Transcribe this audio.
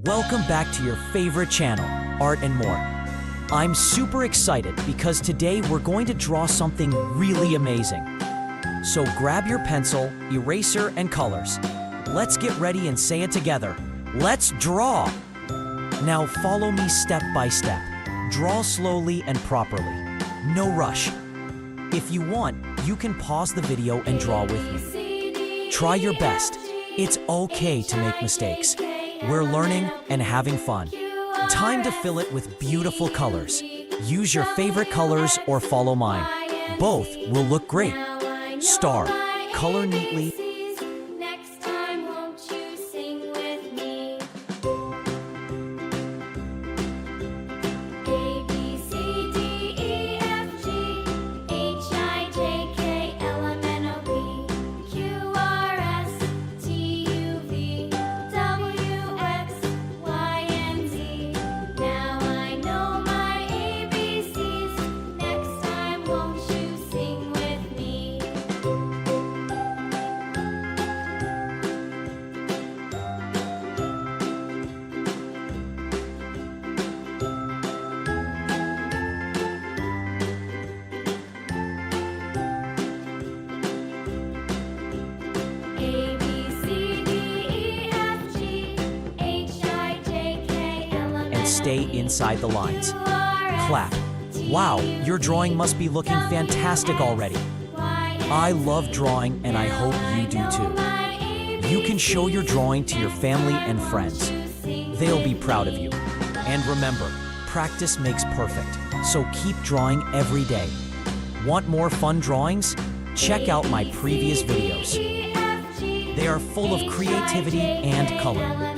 Welcome back to your favorite channel, Art and More. I'm super excited because today we're going to draw something really amazing. So grab your pencil, eraser, and colors. Let's get ready and say it together. Let's draw! Now follow me step by step. Draw slowly and properly. No rush. If you want, you can pause the video and draw with me. Try your best. It's okay to make mistakes. We're learning and having fun. Time to fill it with beautiful colors. Use your favorite colors or follow mine. Both will look great. Start. Color neatly. Stay inside the lines. Clap. Wow, your drawing must be looking fantastic already. I love drawing and I hope you do too. You can show your drawing to your family and friends. They'll be proud of you. And remember, practice makes perfect, so keep drawing every day. Want more fun drawings? Check out my previous videos. They are full of creativity and color.